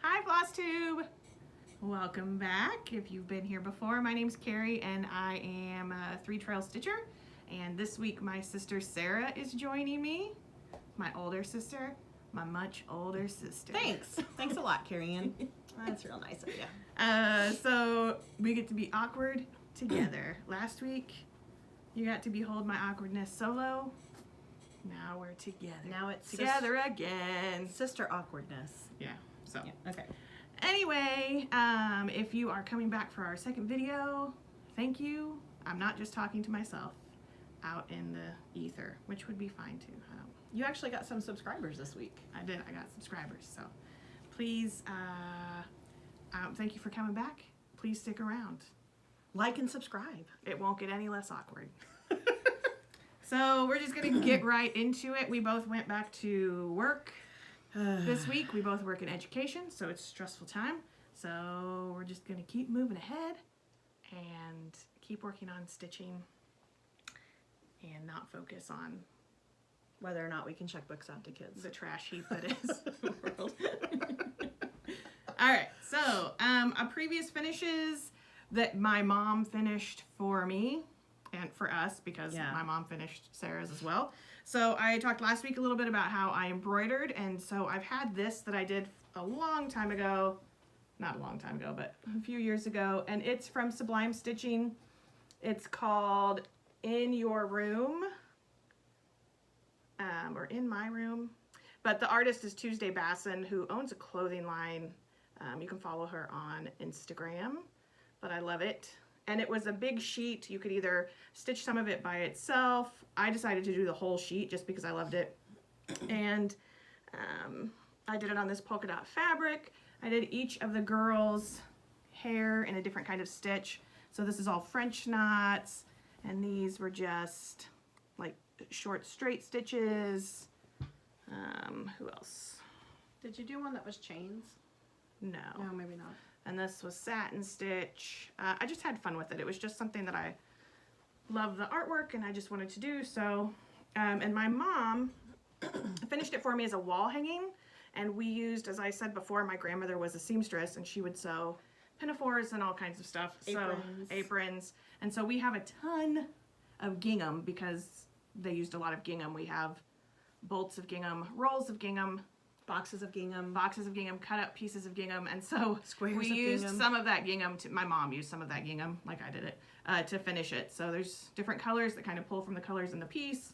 Hi, Flosstube! Welcome back. If you've been here before, my name's Carrie and I am a 3-trail stitcher. And this week my sister Sarah is joining me. My older sister, my much older sister. Thanks. Thanks a lot, Carrie Ann. That's real nice of you. So we get to be awkward together. Last week you got to behold my awkwardness solo. Now we're together. Now it's together again. Sister awkwardness. Yeah. So. Yeah. Okay. Anyway, if you are coming back for our second video, thank you. I'm not just talking to myself out in the ether, which would be fine too. You actually got some subscribers this week. I did. I got subscribers. So please, thank you for coming back. Please stick around. Like and subscribe. It won't get any less awkward. So we're just going to get right into it. We both went back to work. This week we both work in education, so it's a stressful time. So we're just going to keep moving ahead and keep working on stitching and not focus on whether or not we can check books out to kids. The trash heap that is the world. Alright, so a previous finishes that my mom finished for me and for us because my mom finished Sarah's as well. So I talked last week a little bit about how I embroidered, and so I've had this that I did a long time ago, not a long time ago, but a few years ago, and it's from Sublime Stitching. It's called In Your Room, or In My Room, but the artist is Tuesday Basson, who owns a clothing line. You can follow her on Instagram, but I love it. And it was a big sheet. You could either stitch some of it by itself. I decided to do the whole sheet just because I loved it. And I did it on this polka dot fabric. I did each of the girls' hair in a different kind of stitch. So this is all French knots. And these were just like short straight stitches. Who else? Did you do one that was chains? No. No, maybe not. And this was satin stitch. I just had fun with it. It was just something that I love the artwork and I just wanted to do. So, and my mom finished it for me as a wall hanging. And we used, as I said before, my grandmother was a seamstress and she would sew pinafores and all kinds of stuff. Aprons. So, aprons. And so we have a ton of gingham because they used a lot of gingham. We have bolts of gingham, rolls of gingham, boxes of gingham, cut up pieces of gingham, and so we used some of that gingham my mom used some of that gingham, like I did it, to finish it. So there's different colors that kind of pull from the colors in the piece.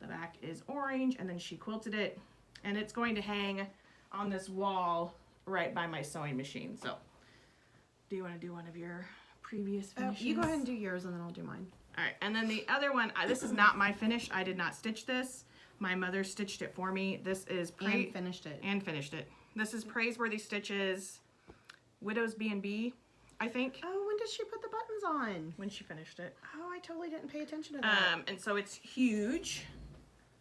The back is orange, and then she quilted it, and it's going to hang on this wall right by my sewing machine. So do you want to do one of your previous finishes? You go ahead and do yours, and then I'll do mine. All right, and then the other one, this is not my finish. I did not stitch this. My mother stitched it for me. This is and finished it. This is Praiseworthy Stitches, Widow's B&B, I think. Oh, when did she put the buttons on? When she finished it. Oh, I totally didn't pay attention to that. And so it's huge.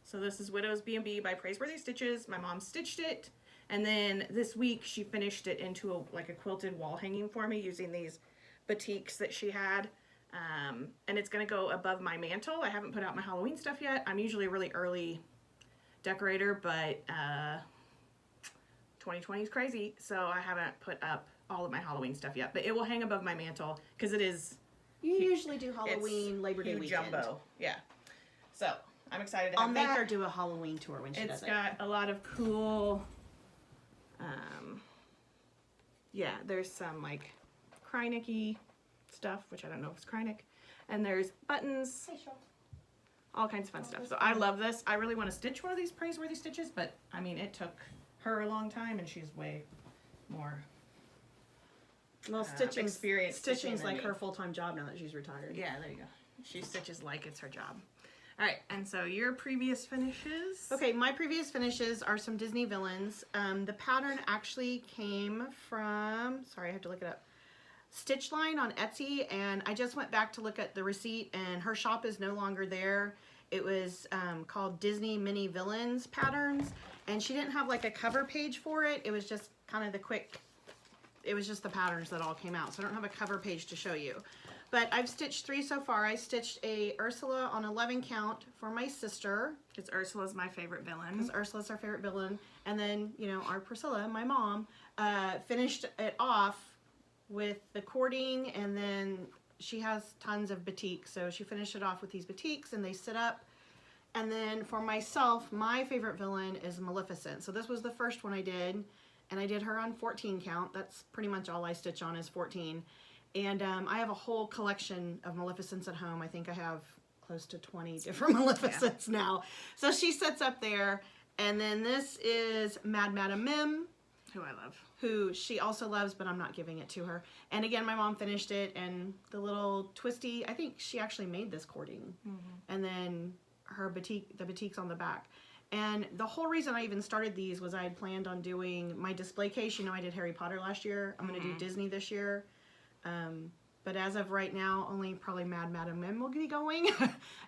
So this is Widow's B&B by Praiseworthy Stitches. My mom stitched it, and then this week she finished it into a quilted wall hanging for me using these batiks that she had. And it's going to go above my mantle. I haven't put out my Halloween stuff yet. I'm usually a really early decorator, but 2020 is crazy, so I haven't put up all of my Halloween stuff yet. But it will hang above my mantle because it is. You usually do Halloween, Labor Day weekend. Jumbo, yeah. So I'm excited to I'll have make that. her do a Halloween tour when she does it. It's got a lot of cool. Yeah, there's some like Krynicky stuff, which I don't know if it's Krynick, and there's buttons, all kinds of fun stuff. So I love this. I really want to stitch one of these Praiseworthy Stitches, but I mean it took her a long time and she's way more experienced. Stitching's like her full-time job now that she's retired. Yeah, there you go. She stitches like it's her job. All right, and so your previous finishes? Okay, my previous finishes are some Disney villains. The pattern actually came from, sorry, I have to look it up, Stitch Line on Etsy, and I just went back to look at the receipt, and her shop is no longer there. It was called Disney Mini Villains Patterns, and she didn't have like a cover page for it. It was just kind of the quick, it was just the patterns that all came out, so I don't have a cover page to show you. But I've stitched 3 so far. I stitched a Ursula on 11 count for my sister. Because Ursula's my favorite villain. Because Ursula's our favorite villain. And then, you know, our Priscilla, my mom, finished it off with the cording, and then she has tons of batiks. So she finished it off with these batiks, and they sit up. And then for myself, my favorite villain is Maleficent. So this was the first one I did, and I did her on 14 count. That's pretty much all I stitch on is 14. And I have a whole collection of Maleficents at home. I think I have close to 20 different Maleficents now. So she sits up there. And then this is Mad Madam Mim, who I love. Who she also loves, but I'm not giving it to her. And again, my mom finished it, and the little twisty, I think she actually made this cording. And then her batik, the batiks on the back. And the whole reason I even started these was I had planned on doing my display case. You know, I did Harry Potter last year. I'm going to do Disney this year. But as of right now, only probably Mad Madam Mim will be going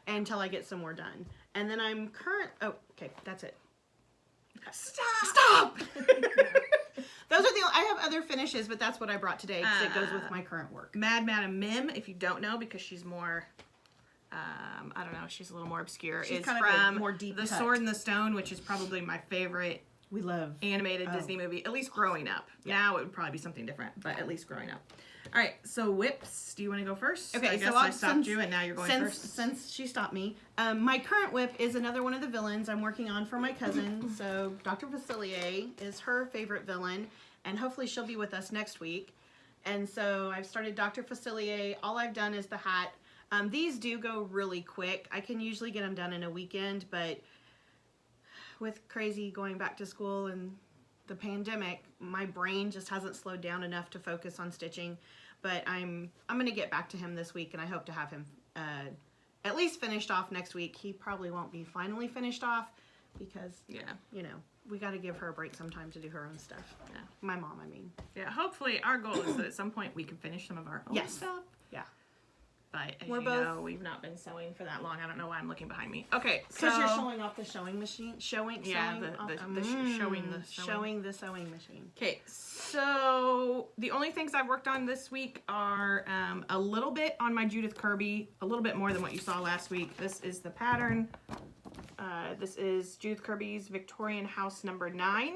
until I get some more done. And then I'm oh, okay, that's it. Stop! Those are I have other finishes, but that's what I brought today because it goes with my current work. Mad Madam Mim, if you don't know, because she's more, I don't know, she's a little more obscure. She's is kind from of more deep The cut. Sword and the Stone, which is probably my favorite We love animated Disney movie, at least growing up. Yeah. Now it would probably be something different, but at least growing up. All right, so whips. Do you want to go first? Okay, I guess so I stopped you, and now you're going first. Since she stopped me, my current whip is another one of the villains I'm working on for my cousin. So Dr. Facilier is her favorite villain, and hopefully she'll be with us next week. And so I've started Dr. Facilier. All I've done is the hat. These do go really quick. I can usually get them done in a weekend, but with crazy going back to school and the pandemic, my brain just hasn't slowed down enough to focus on stitching. But I'm going to get back to him this week, and I hope to have him at least finished off next week. He probably won't be finally finished off because, you know, we got to give her a break sometime to do her own stuff. Yeah. My mom, I mean. Yeah, hopefully our goal is that at some point we can finish some of our own stuff. Yeah. But as We're you both- know, we've not been sewing for that long. I don't know why I'm looking behind me. Okay, so Because you're showing off the sewing machine. Showing the sewing the sewing machine. Okay, so the only things I've worked on this week are a little bit on my Judith Kirby, a little bit more than what you saw last week. This is the pattern. This is Judith Kirby's Victorian House number 9,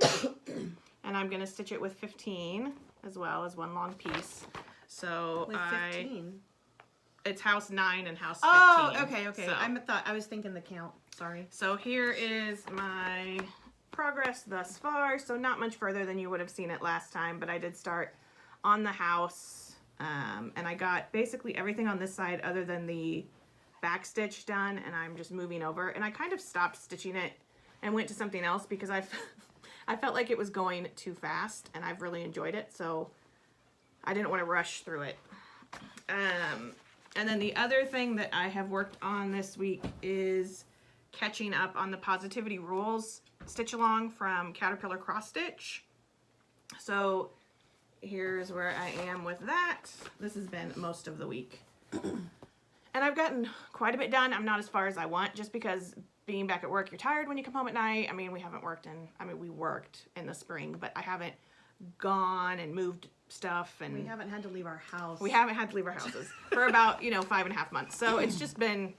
and I'm gonna stitch it with 15 as well as one long piece. So With 15. It's house 9 and house 15. Oh, okay. So, I was thinking the count. Sorry. so here is my progress thus far. So not much further than you would have seen it last time, but I did start on the house, and I got basically everything on this side other than the back stitch done, and I'm just moving over. And I kind of stopped stitching it and went to something else because I felt like it was going too fast, and I've really enjoyed it, so I didn't want to rush through it. And then the other thing that I have worked on this week is catching up on the Positivity Rules stitch along from Caterpillar Cross Stitch. So here's where I am with that. This has been most of the week. And I've gotten quite a bit done. I'm not as far as I want just because being back at work, you're tired when you come home at night. I mean, we worked in the spring, but I haven't gone and moved stuff, and We haven't had to leave our house. we haven't had to leave our houses for about 5.5 months. So it's just been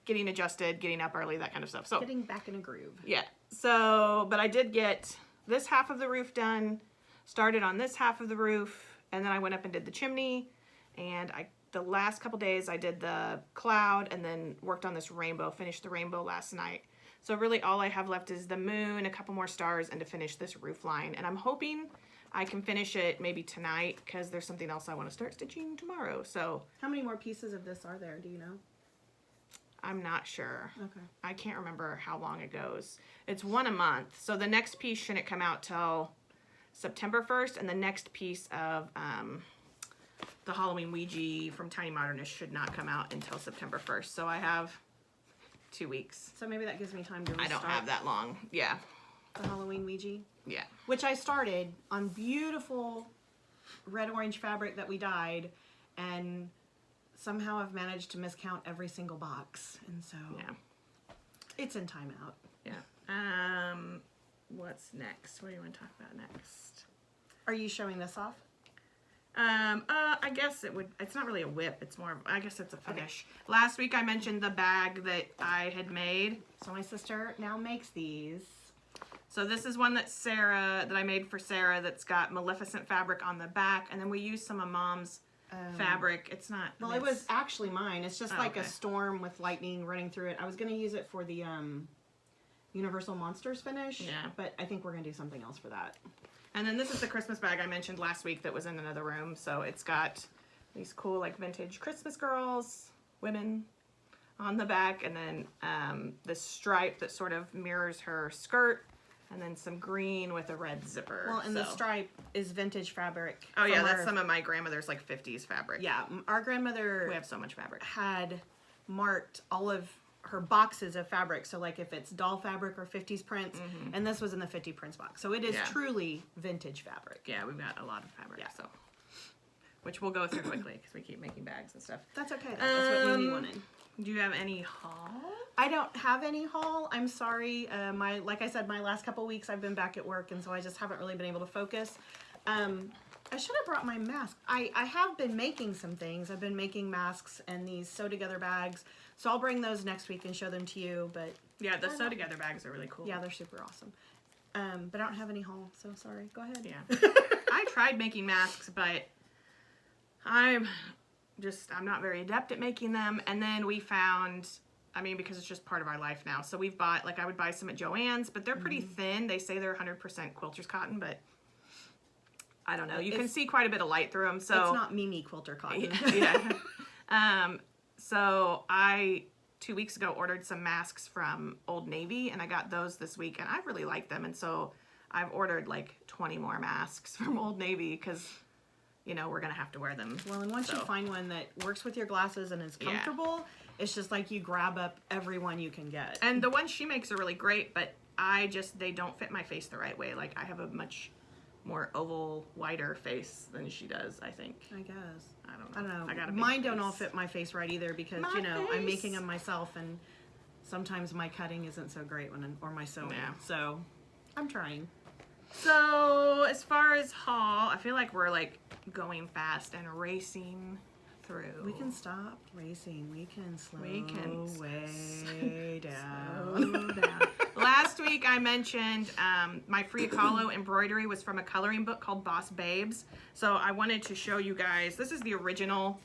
getting adjusted, getting up early, that kind of stuff. So Getting back in a groove. yeah. So, but I did get this half of the roof done, started on this half of the roof, and then I went up and did the chimney, and the last couple days I did the cloud and then worked on this rainbow, finished the rainbow last night. So really all I have left is the moon, a couple more stars, and to finish this roof line. And I'm hoping I can finish it maybe tonight because there's something else I want to start stitching tomorrow. So How many more pieces of this are there? Do you know? I'm not sure. Okay. I can't remember how long it goes. It's one a month. So the next piece shouldn't come out till September 1st, and the next piece of the Halloween Ouija from Tiny Modernist should not come out until September 1st. So I have 2 weeks. So maybe that gives me time to I restart don't have that long. Yeah. the Halloween Ouija. Yeah. Which I started on beautiful red-orange fabric that we dyed, and somehow I've managed to miscount every single box, and so Yeah. it's in timeout. Yeah. What's next? What do you want to talk about next? Are you showing this off? I guess it would, it's not really a whip, it's more, I guess it's a finish. Okay. Last week I mentioned the bag that I had made. So my sister now makes these. So this is one that I made for Sarah that's got Maleficent fabric on the back, and then we used some of Mom's fabric. It's not... Well, it was actually mine. It's just like a storm with lightning running through it. I was going to use it for the Universal Monsters finish, but I think we're going to do something else for that. And then this is the Christmas bag I mentioned last week that was in another room. So it's got these cool like vintage Christmas girls, women on the back, and then this stripe that sort of mirrors her skirt, and then some green with a red zipper. Well, and the stripe is vintage fabric. Oh yeah, that's some of my grandmother's like 50s fabric. Yeah, our grandmother... We have so much fabric. ...had marked all of her boxes of fabric. So like if it's doll fabric or 50s prints, and this was in the 50 prints box. So it is truly vintage fabric. Yeah, we've got a lot of fabric, so... Which we'll go through quickly because we keep making bags and stuff. That's okay. That's what Mimi wanted. Do you have any haul? I don't have any haul. I'm sorry. Like I said, my last couple weeks I've been back at work, and so I just haven't really been able to focus. I should have brought my mask. I have been making some things. I've been making masks and these sew together bags. So I'll bring those next week and show them to you. But yeah, the sew together bags are really cool. Yeah, they're super awesome. But I don't have any haul, so sorry. Go ahead. Yeah. I tried making masks, but I'm not very adept at making them. And then we found, I mean, because it's just part of our life now. So we've bought, like I would buy some at Joann's, but they're pretty thin. They say they're 100% quilter's cotton, but I don't know. You can see quite a bit of light through them. So it's not Mimi quilter cotton. Yeah. So I, 2 weeks ago, ordered some masks from Old Navy, and I got those this week, and I really like them. And so I've ordered like 20 more masks from Old Navy because, you know, we're going to have to wear them. Well, and once you find one that works with your glasses and is comfortable, it's just like you grab up every one you can get. And the ones she makes are really great, but they don't fit my face the right way. Like, I have a much more oval, wider face than she does, I think. I guess. I don't know. I got Mine don't all fit my face right either because, you know, I'm making them myself, and sometimes my cutting isn't so great or my sewing. Yeah. So, I'm trying. So, as far as haul, I feel like we're like going fast and racing through. We can stop racing. We can slow way down. Slow down. Last week I mentioned my free Kahlo embroidery was from a coloring book called Boss Babes. So I wanted to show you guys, this is the original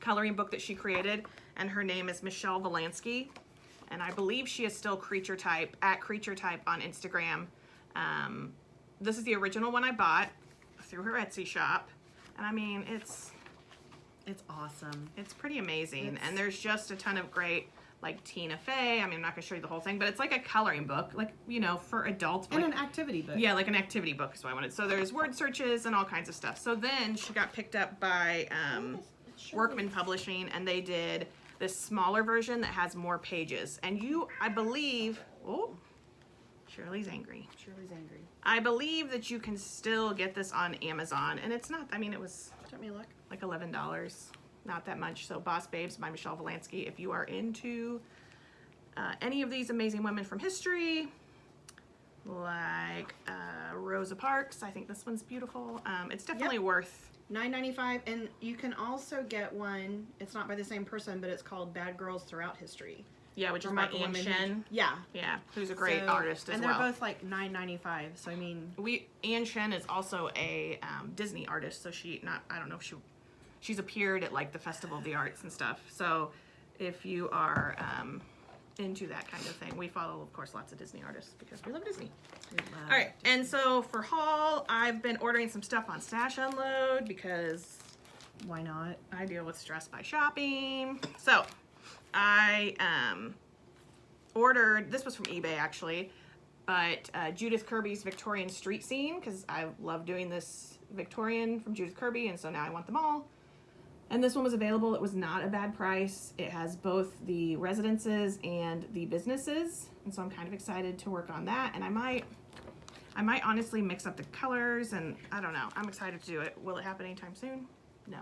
coloring book that she created, and her name is Michelle Valansky. And I believe she is still Creature Type, at Creature Type on Instagram. This is the original one I bought through her Etsy shop. And I mean, it's awesome. It's pretty amazing. And there's just a ton of great, like Tina Fey. I mean, I'm not going to show you the whole thing, but it's like a coloring book, like, you know, for adults. And like, an activity book. Yeah, like an activity book is what I wanted. So there's word searches and all kinds of stuff. So then she got picked up by Workman Publishing, and they did this smaller version that has more pages. And I believe, Shirley's angry. Shirley's angry. I believe that you can still get this on Amazon, and it's not, I mean, it was Let me look. like $11, not that much. So Boss Babes by Michelle Valansky. If you are into any of these amazing women from history, like Rosa Parks, I think this one's beautiful. It's definitely worth $9.95, and you can also get one. It's not by the same person, but it's called Bad Girls Throughout History. Yeah, which is by Ann Shen. Yeah, who's a great artist as well. And they're both like $9.95. So I mean, Ann Shen is also a Disney artist. So I don't know if she's appeared at like the Festival of the Arts and stuff. So if you are into that kind of thing, we follow, of course, lots of Disney artists because we love Disney. All right, and so for haul, I've been ordering some stuff on Stash Unload because why not? I deal with stress by shopping. So I ordered, this was from eBay actually, but Judith Kirby's Victorian Street Scene, because I love doing this Victorian from Judith Kirby, and so now I want them all. And this one was available. It was not a bad price. It has both the residences and the businesses, and so I'm kind of excited to work on that. And I might honestly mix up the colors, and I don't know. I'm excited to do it. Will it happen anytime soon? No.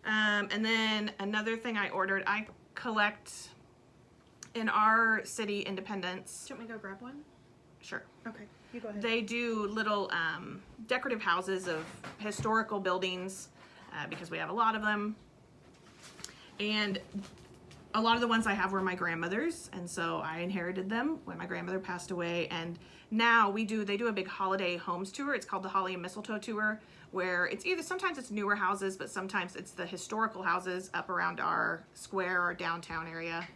And then another thing I ordered, I collect in our city, Independence. Do you want me to go grab one? Sure. Okay, you go ahead. They do little decorative houses of historical buildings because we have a lot of them. And a lot of the ones I have were my grandmother's, and so I inherited them when my grandmother passed away. And now they do a big holiday homes tour. It's called the Holly and Mistletoe Tour, where it's sometimes it's newer houses, but sometimes it's the historical houses up around our square or downtown area.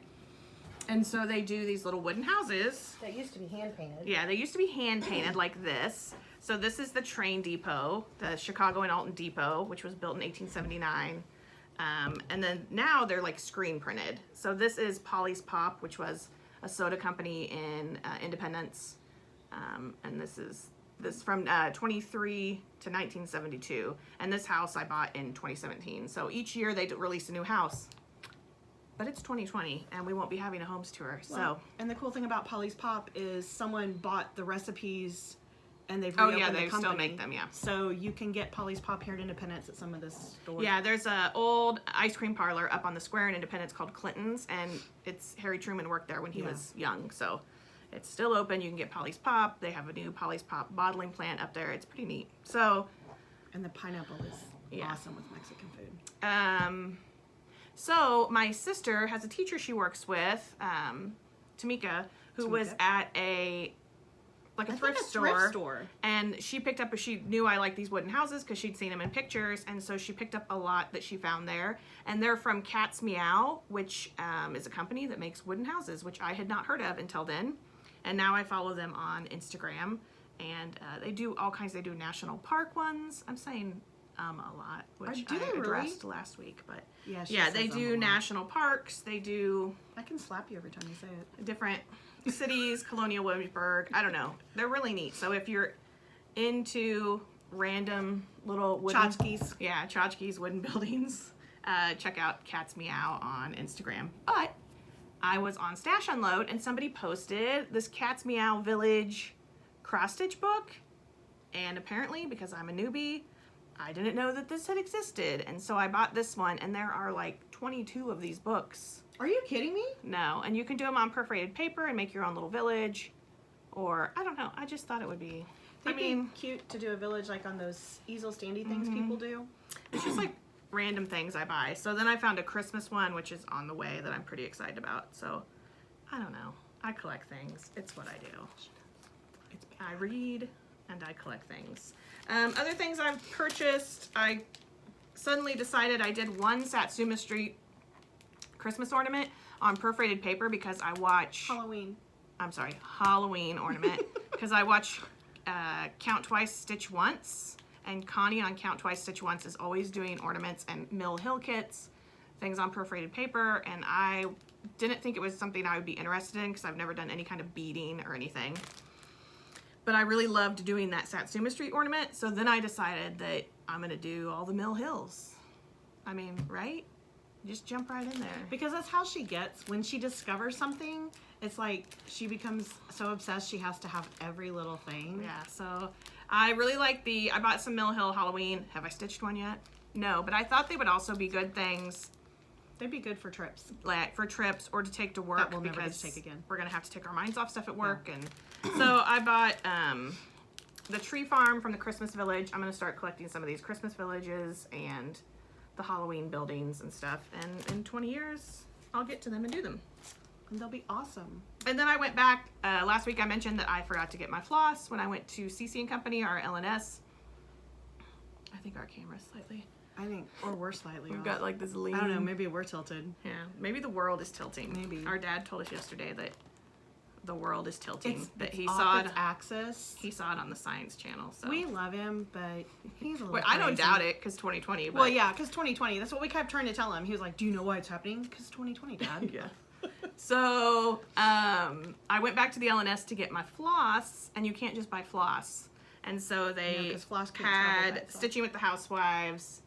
And so they do these little wooden houses. That used to be hand painted. Yeah, they used to be hand painted like this. So this is the train depot, the Chicago and Alton Depot, which was built in 1879. And then now they're like screen printed. So this is Polly's Pop, which was a soda company in Independence. And this from 23 to 1972. And this house I bought in 2017. So each year they release a new house. But it's 2020 and we won't be having a homes tour. Well, and the cool thing about Polly's Pop is someone bought the recipes and they've reopened the company. Still make them, yeah. So you can get Polly's Pop here in Independence at some of the stores. Yeah, there's a old ice cream parlor up on the square in Independence called Clinton's, and it's Harry Truman worked there when he was young, so it's still open. You can get Polly's Pop. They have a new Polly's Pop bottling plant up there. It's pretty neat. So, and the pineapple is awesome with Mexican food. So my sister has a teacher she works with, Tamika, who was at a thrift store, and she picked up, she knew I liked these wooden houses because she'd seen them in pictures, and so she picked up a lot that she found there, and they're from Meow, which is a company that makes wooden houses, which I had not heard of until then, and now I follow them on Instagram, and they do all kinds. They do national park ones. I'm saying a lot, which I addressed last week, but yeah, they do national parks. They do. I can slap you every time you say it. Different cities, Colonial Williamsburg. I don't know. They're really neat. So if you're into random little wooden tchotchkes, wooden buildings, check out Cat's Meow on Instagram. But I was on Stash Unload and somebody posted this Cat's Meow Village cross stitch book, and apparently because I'm a newbie, I didn't know that this had existed, and so I bought this one, and there are like 22 of these books. Are you kidding me? No, and you can do them on perforated paper and make your own little village, or I don't know. I just thought it would be. It'd be cute to do a village like on those easel standy things people do. It's just like random things I buy. So then I found a Christmas one, which is on the way, that I'm pretty excited about. So I don't know. I collect things. It's what I do. I read and I collect things. Other things I've purchased, I suddenly decided I did one Satsuma Street Christmas ornament on perforated paper because I watch Halloween ornament because I watch Count Twice Stitch Once, and Connie on Count Twice Stitch Once is always doing ornaments and Mill Hill kits, things on perforated paper, and I didn't think it was something I would be interested in because I've never done any kind of beading or anything. But I really loved doing that Satsuma Street ornament, so then I decided that I'm going to do all the Mill Hills. I mean, right? Just jump right in there. Because that's how she gets. When she discovers something, it's like she becomes so obsessed she has to have every little thing. Yeah, so I really like I bought some Mill Hill Halloween. Have I stitched one yet? No, but I thought they would also be good things. They'd be good for trips. Like for trips or to take to work. That we'll never get to take again. We're going to have to take our minds off stuff at work. Yeah. And so I bought the tree farm from the Christmas Village. I'm going to start collecting some of these Christmas villages and the Halloween buildings and stuff. And in 20 years, I'll get to them and do them. And they'll be awesome. And then I went back. Last week I mentioned that I forgot to get my floss when I went to CC & Company, our LNS. I think our camera's slightly... or we're slightly We've off. got like this lean. I don't know, maybe we're tilted. Yeah, maybe the world is tilting. Maybe. Our dad told us yesterday that the world is tilting. He saw its axis. He saw it on the Science Channel. So we love him, but he's a little I don't doubt it because 2020. But... Well, yeah, because 2020. That's what we kept trying to tell him. He was like, "Do you know why it's happening? Because 2020, Dad." Yeah. So I went back to the LNS to get my floss, and you can't just buy floss. And so they had Stitching with the Housewives.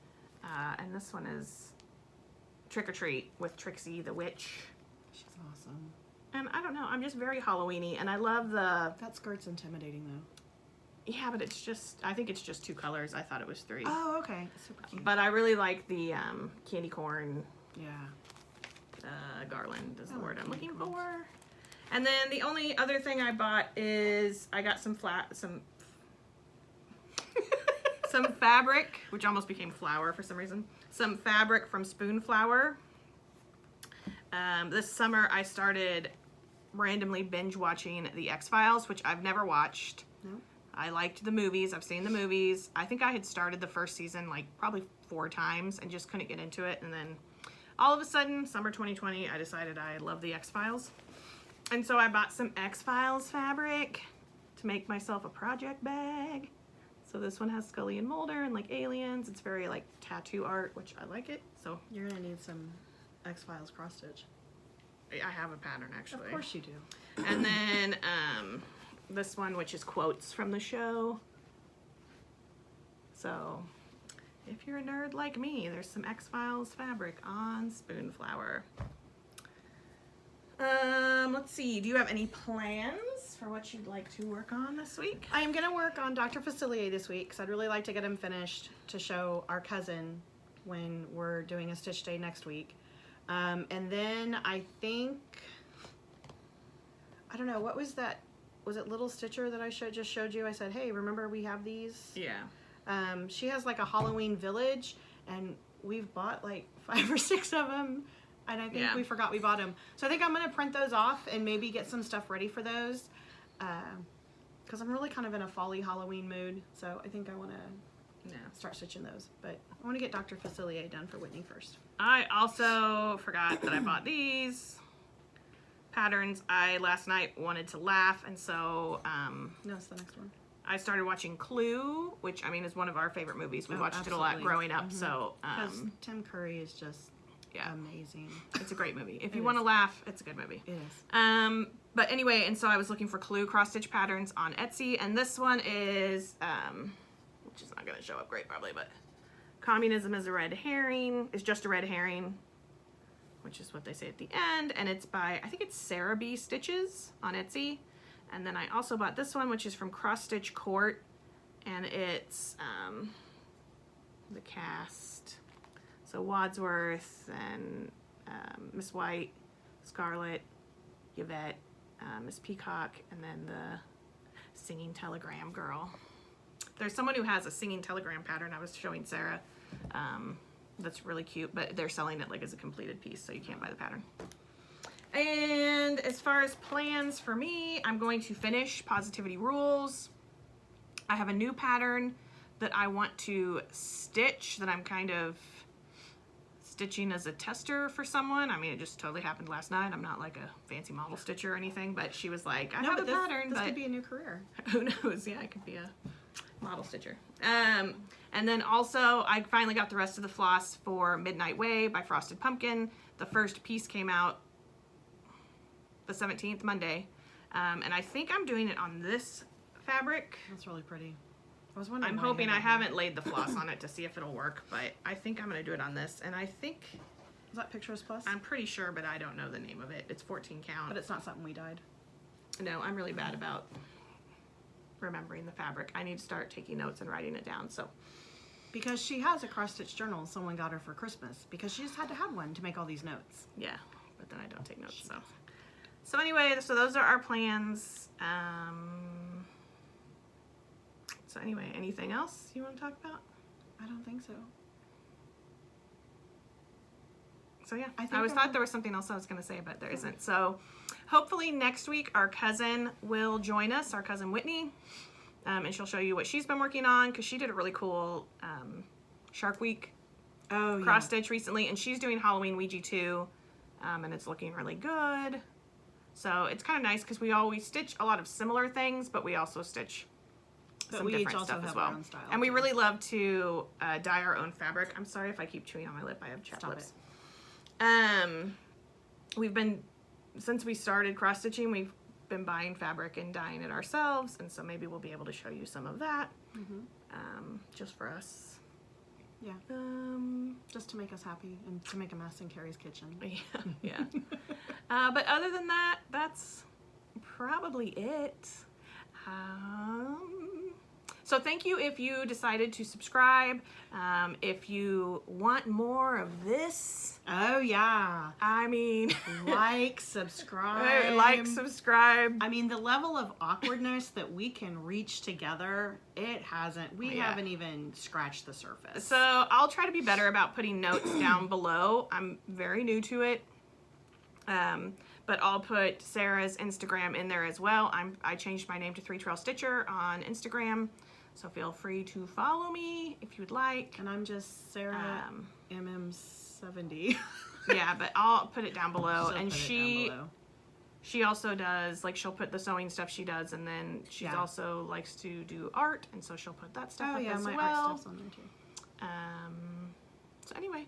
And this one is Trick or Treat with Trixie the Witch. She's awesome. And I don't know, I'm just very Halloween-y, and I love the... That skirt's intimidating, though. Yeah, but I think it's just 2 colors. I thought it was 3. Oh, okay. Super cute. But I really like the candy corn... Yeah. Garland is the word I'm looking for. And then the only other thing I bought is I got some some fabric, which almost became flour for some reason. Some fabric from Spoon Flower. This summer I started randomly binge watching The X-Files, which I've never watched. No. I liked the movies. I've seen the movies. I think I had started the first season like probably 4 times and just couldn't get into it. And then all of a sudden, summer 2020, I decided I love The X-Files. And so I bought some X-Files fabric to make myself a project bag. So this one has Scully and Mulder and like aliens. It's very like tattoo art, which I like it. So You're gonna need some X-Files cross stitch. I have a pattern actually. Of course you do. And then this one, which is quotes from the show. So if you're a nerd like me, there's some X-Files fabric on Spoon Flower. Let's see. Do you have any plans for what you'd like to work on this week? I am gonna work on Dr. Facilier this week because I'd really like to get him finished to show our cousin when we're doing a stitch day next week. And then I think, I don't know, what was that? Was it Little Stitcher that I just showed you? I said, hey, remember we have these? Yeah. She has like a Halloween village, and we've bought like 5 or 6 of them, and I think we forgot we bought them. So I think I'm gonna print those off and maybe get some stuff ready for those, because I'm really kind of in a fall-y Halloween mood. So I think I want to start stitching those. But I want to get Dr. Facilier done for Whitney first. I also forgot that I bought these patterns. I last night wanted to laugh, and so No, it's the next one. I started watching Clue, which I mean is one of our favorite movies. We watched it a lot growing up, so Because Tim Curry is just amazing. It's a great movie. If you want to laugh, it's a good movie. It is. But anyway, and so I was looking for Clue cross stitch patterns on Etsy, and this one is which is not going to show up great probably, but Communism is a Red Herring. Is just a red herring, which is what they say at the end, and it's by, I think it's Sarah B. Stitches on Etsy. And then I also bought this one, which is from Cross Stitch Court, and it's the cast. So Wadsworth and Miss White, Scarlett, Yvette, Miss Peacock, and then the Singing Telegram girl. There's someone who has a Singing Telegram pattern I was showing Sarah. That's really cute, but they're selling it like as a completed piece, so you can't buy the pattern. And as far as plans for me, I'm going to finish Positivity Rules. I have a new pattern that I want to stitch that I'm kind of stitching as a tester for someone. I mean, it just totally happened last night. I'm not like a fancy model stitcher or anything, but she was like, I have a pattern. This but could be a new career. who knows? Yeah, I could be a model stitcher. And then also, I finally got the rest of the floss for Midnight Way by Frosted Pumpkin. The first piece came out the 17th, Monday. And I think I'm doing it on this fabric. That's really pretty. I was wondering. I'm hoping I haven't laid the floss on it to see if it'll work, but I think I'm going to do it on this. And I think... Is that Pictures Plus? I'm pretty sure, but I don't know the name of it. It's 14 count. But it's not something we dyed. No, I'm really bad about remembering the fabric. I need to start taking notes and writing it down, so... Because she has a cross-stitch journal someone got her for Christmas, because she just had to have one to make all these notes. Yeah, but then I don't take notes, so... So anyway, so those are our plans. So anyway, anything else you want to talk about? I don't think so. So yeah, I always thought there was something else I was going to say, but there isn't. So hopefully next week our cousin will join us, our cousin Whitney, and she'll show you what she's been working on, because she did a really cool Shark Week cross stitch recently, and she's doing Halloween Ouija too, and it's looking really good. So it's kind of nice because we always stitch a lot of similar things, but we also stitch some different stuff as well. And we really love to dye our own fabric. I'm sorry if I keep chewing on my lip. I have chapped lips. We've been, since we started cross stitching, we've been buying fabric and dyeing it ourselves, and so maybe we'll be able to show you some of that, just for us. Yeah. Just to make us happy and to make a mess in Carrie's kitchen. Yeah. But other than that, that's probably it. So thank you if you decided to subscribe. If you want more of this, Oh yeah. I mean, Like, subscribe. like, subscribe. I mean, the level of awkwardness that we can reach together, we Yeah. haven't even scratched the surface. So I'll try to be better about putting notes down below. I'm very new to it. But I'll put Sarah's Instagram in there as well. I changed my name to 3 Trail Stitcher on Instagram. So feel free to follow me if you would like. And I'm just Sarah MM70. Yeah, but I'll put it down below. She'll And put it down below. she also does, like, she'll put the sewing stuff she does, and then she Yeah. also likes to do art, and so she'll put that stuff Oh up yeah, as my well. art stuff's on there too. So anyway,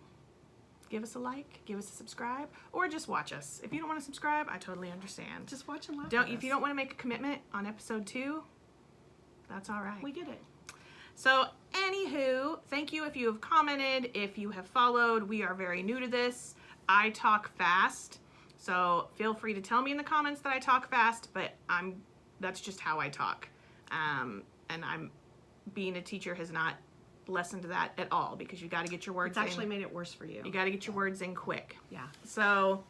give us a like, give us a subscribe, or just watch us. If you don't want to subscribe, I totally understand. Just watch and laugh. Don't at if us. you don't want to make a commitment on episode 2, that's all right. We get it. So anywho, thank you if you have commented, if you have followed. We are very new to this. I talk fast, so feel free to tell me in the comments that I talk fast, but that's just how I talk. And being a teacher has not lessened that at all, because you got to get your words It's actually in. made it worse for you. You got to get your words in quick. Yeah. So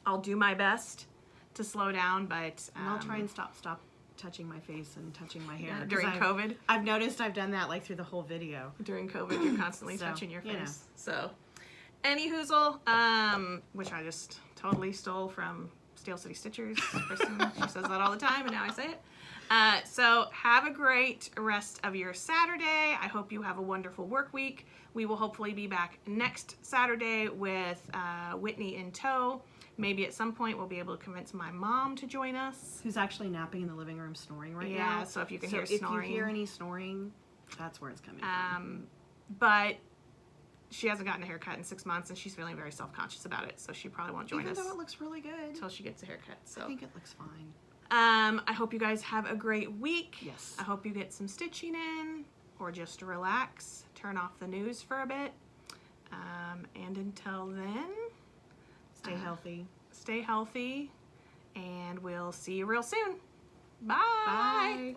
I'll do my best to slow down, but And I'll try and stop touching my face and touching my hair. 'Cause during COVID. I've noticed I've done that like through the whole video. During COVID, you're constantly So, touching your face. you know. So, any hoozle, which I just totally stole from Steel City Stitchers. Kristen, she says that all the time, and now I say it. So, have a great rest of your Saturday. I hope you have a wonderful work week. We will hopefully be back next Saturday with Whitney in tow. Maybe at some point we'll be able to convince my mom to join us. Who's actually napping in the living room snoring right now. Yeah, so if you can hear snoring. If you hear any snoring, that's where it's coming from. But she hasn't gotten a haircut in 6 months, and she's feeling very self-conscious about it, so she probably won't join Even us though it looks really good. until she gets a haircut. So I think it looks fine. I hope you guys have a great week. Yes. I hope you get some stitching in, or just relax, turn off the news for a bit. And until then, Stay healthy. stay healthy, and we'll see you real soon. Bye. Bye.